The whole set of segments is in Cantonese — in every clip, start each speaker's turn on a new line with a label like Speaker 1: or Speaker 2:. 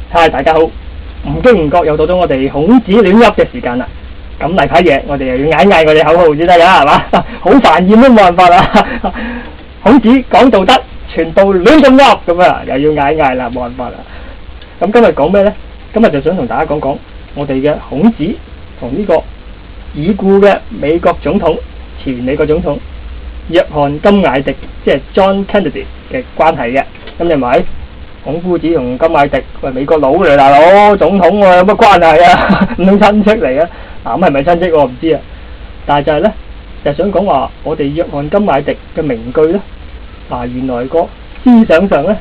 Speaker 1: 嗨，大家好！唔經唔覺又到咗我哋孔子亂噏嘅時間啦。咁例牌嘢，我哋又要嗌我哋口號先得㗎，係嘛？好煩厭都冇辦法啦。孔子講道德，全部亂咁噏咁啊，又要嗌啦，冇辦法啦。咁今日講咩呢？今日就想同大家講講我哋嘅孔子同呢個已故嘅美國總統、前美國總統約翰甘迺迪，即係 John Kennedy 嘅關係嘅。咁係咪？孔夫子同甘迺迪喂，美國佬嚟，大佬總統喎，有乜關係啊？唔通親戚嚟啊？咁係咪親戚我唔知啊。但係就係咧，就想講話我哋約翰甘迺迪嘅名句咧。原來個思想上咧，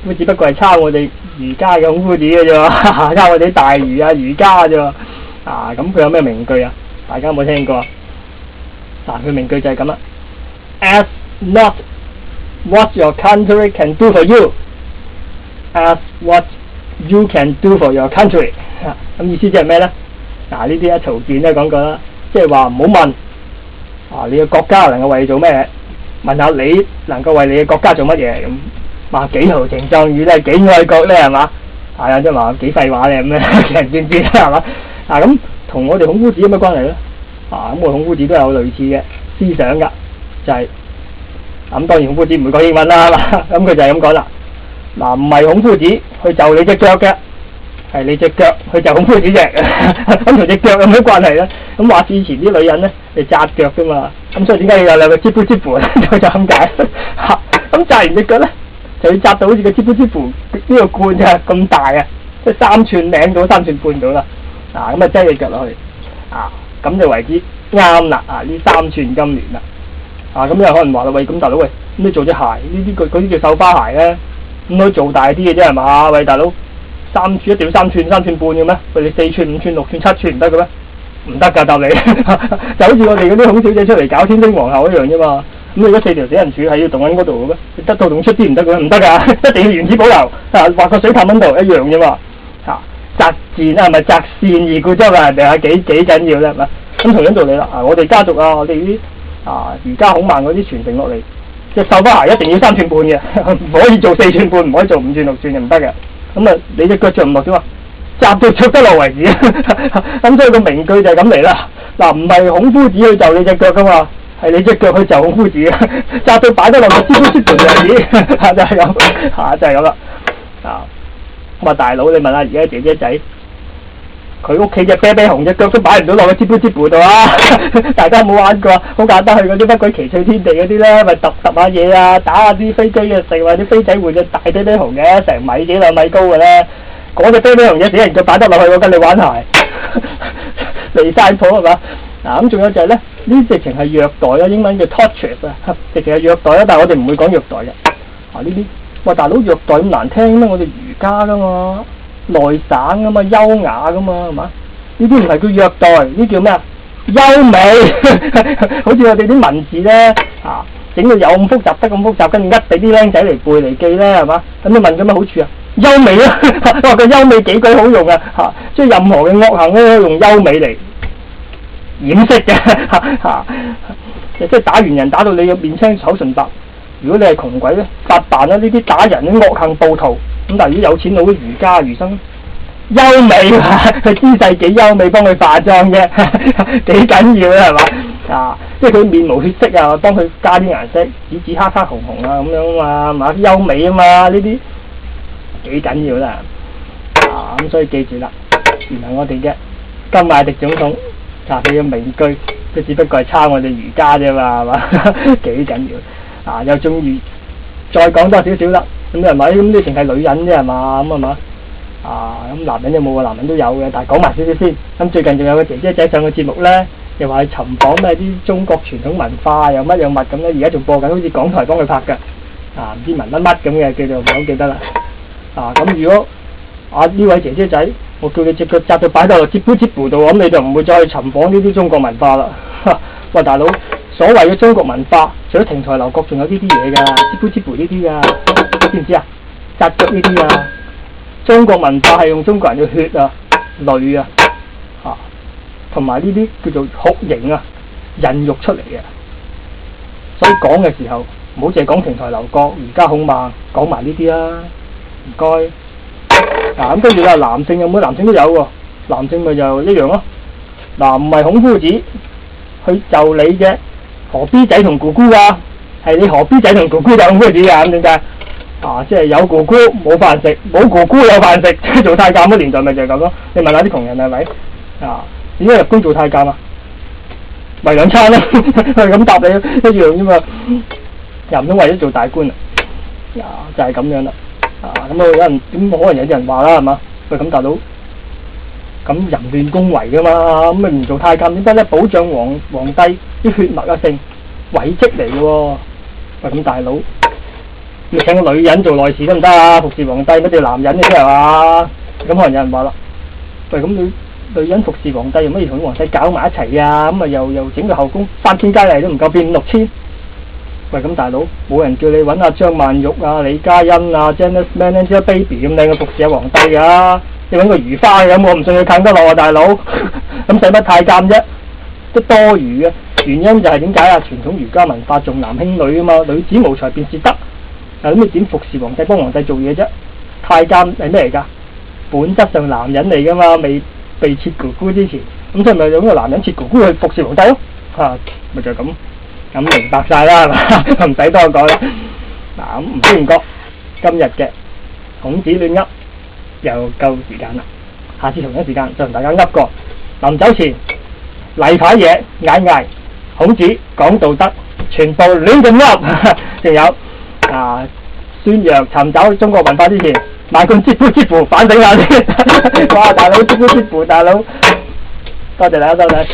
Speaker 1: 咁只不過係抄我哋儒家嘅孔夫子嘅啫，抄我哋大儒啊、儒家啫。咁佢有咩名句啊？大家有冇聽過啊？佢名句就係咁啦。Ask not what your country can do for you.Ask what you can do for your country。咁意思即係咩呢？呢啲曹健都講過啦，即係話唔好問你嘅國家能夠為你做咩，問下你能夠為你嘅國家做乜嘢咁。幾豪情壯語咧，幾愛國咧，係嘛？即係話幾廢話咧咁咧，人知唔知咧係嘛？咁同我哋孔夫子有咩關係咧？咁我孔夫子都有類似嘅思想㗎，就係咁當然孔夫子唔會講英文啦，係嘛？咁佢就係咁講啦。唔係孔夫子去就你隻腳嘅，係你隻腳去就孔夫子隻，咁同隻腳有咩關係咧？咁話之前啲女人咧係紮腳噶嘛，咁所以點解要有兩個接杯接盤就咁解？咁紮完隻腳咧，就要紮到好似個接杯接盤呢個罐咁大啊，即係3寸零到3寸半到啦。咁擠隻腳落去，咁就為之啱啦。呢3寸金蓮啦。咁有可能話啦，喂，咁大佬喂，咁你做隻鞋呢啲嗰啲叫繡花鞋咧？咁可以做大啲嘅啫係嘛？喂，大佬3寸一定要3寸3寸半嘅咩？喂，你4寸5寸6寸7寸唔得嘅咩？唔得㗎，答你就好似我哋嗰啲孔小姐出嚟搞天星皇后一樣啫嘛。咁你嗰4條死人柱係要動喺嗰度嘅咩？你得到動出啲唔得嘅咩？唔得㗎，一定要原子保留。畫個水塔溫度一樣啫嘛。擇善係咪擇善而固執啊？人哋係幾緊要咧係嘛？咁同樣道理啦。我哋家族我哋啲儒家孔孟嗰啲傳承落嚟。隻繡花鞋一定要3寸半嘅，唔可以做4寸半，唔可以做5寸6寸嘅，唔得嘅。咁你隻腳着唔落啫嘛，紮到着得落為止。咁所以個名句就係咁嚟啦。唔係孔夫子去就你隻腳噶嘛，係你隻腳去就孔夫子，紮到擺得落個支杯支盤為止，就係咁，就係咁啦。大佬你問下而家姐姐仔。佢屋企隻啤啤熊隻腳都擺唔到落個支杯支盤度啊！大家有冇玩過？好簡單，去嗰啲不鬼奇趣天地嗰啲咧，咪揼下嘢啊，打下啲飛機嘅食，或者飛仔換隻大啤啤熊嘅，成米幾2米高嘅咧，嗰隻啤啤熊隻死人腳擺得落去，我跟你玩鞋，離曬譜係嘛？咁仲有就係咧，呢直情係虐待啊，英文叫 torture 啊，直情係虐待啊，但係我哋唔會講虐待嘅。呢啲喂大佬虐待咁難聽咩？我哋儒家噶嘛。內省噶嘛，優雅噶嘛，係嘛？呢啲唔係叫虐待，呢叫咩啊？優美，好似我哋啲文字咧，整到有咁複雜，得咁複雜，跟住俾啲僆仔嚟背嚟記咧，係嘛？咁你問佢咩好處啊？優美啊！話個優美幾鬼好用啊！即係任何嘅惡行咧，用優美嚟掩飾嘅，即係打完人打到你嘅面青口唇白。如果你係窮鬼咧，發辦啦！呢啲打人啲惡行暴徒。咁但係如果有錢佬啲儒家儒生，優美佢姿勢幾優美，幫佢化妝啫，幾緊要咧係嘛？即係佢面無血色啊，幫佢加啲顏色，紫紫黑黑紅紅啊咁樣啊嘛，優美啊嘛，呢啲幾緊要啦。咁所以記住啦，原來我哋嘅甘迺迪總統佢嘅名句，都只不過係抄我哋儒家啫嘛，係嘛？幾緊要又中意再講多少少啦。咁係咪？咁呢成係女人啫係嘛？咁係嘛？咁男人有冇啊？男人都有嘅，但係講埋少少先。咁最近仲有個姐姐仔上個節目咧，又話去尋訪咩啲中國傳統文化，又乜又物咁咧。而家仲播緊，好似港台幫佢拍㗎。唔知文乜乜咁嘅，叫做唔係好記得啦。咁如果呢位姐姐仔，我叫你隻腳紮到擺到落接杯接盤度，咁你就唔會再去尋訪呢啲中國文化啦。喂，大佬！所謂嘅中國文化，除咗亭台樓閣，仲有呢啲嘢㗎，接杯接盤呢啲㗎，知唔知啊？紮腳呢啲啊，中國文化係用中國人嘅血啊、淚啊，同埋呢啲叫做酷刑啊，孕育出嚟嘅。所以講嘅時候，唔好淨係講亭台樓閣、儒家孔孟，講埋呢啲啦。唔該。咁跟住啦，男性有冇？男性都有喎，男性咪就一樣咯。嗱，唔係孔夫子去就你嘅何必仔同姑姑啊，係你何必仔同姑姑就孔夫子啊，咁點解？即係有姑姑冇飯食，冇姑姑有飯食，即係做太監嗰年代咪就係咁咯。你問下啲窮人係咪？點解入宮做太監啊？為兩餐咯，係咁答你一樣啫嘛。又唔通為咗做大官啊？就係咁樣啦。咁有人點可能有啲人話啦，係嘛？喂，咁大佬，咁淫亂宮闈噶嘛，咁咪唔做太監點得咧？保障皇帝啲血脈啊，性遺蹟嚟嘅喎。喂，咁大佬，你請個女人做內侍得唔得啊？服侍皇帝乜定男人嘅啫係嘛？咁可能有人話啦，喂，咁女人服侍皇帝，有乜嘢同皇帝搞埋一齊啊？咁啊又整個後宮3000佳麗都唔夠變5000。喂，咁大佬，冇人叫你揾阿張曼玉啊、李嘉欣啊、Janice Man、Angelababy 咁靚嘅服侍阿皇帝㗎，你揾個如花咁，我唔信佢近得落啊，大佬。咁使乜太監啫？都多餘嘅。原因就係點解啊？傳統儒家文化重男輕女啊嘛，女子無才便是德。咁你點服侍皇帝、幫皇帝做嘢啫？太監係咩嚟㗎？本質上男人嚟㗎嘛，未被切姑姑之前，咁所以咪用個男人切姑姑去服侍皇帝咯。咪就係咁。咁明白晒啦，係嘛？唔使多講啦。咁唔知唔覺今日嘅孔子亂噏又夠時間啦。下次同一時間再同大家噏過。臨走前例牌嘢嗌孔子講道德，全部亂咁噏。仲有宣揚尋找中國文化之前，萬貫之乎反省下先。哇！大佬之乎大佬，多謝大家收睇。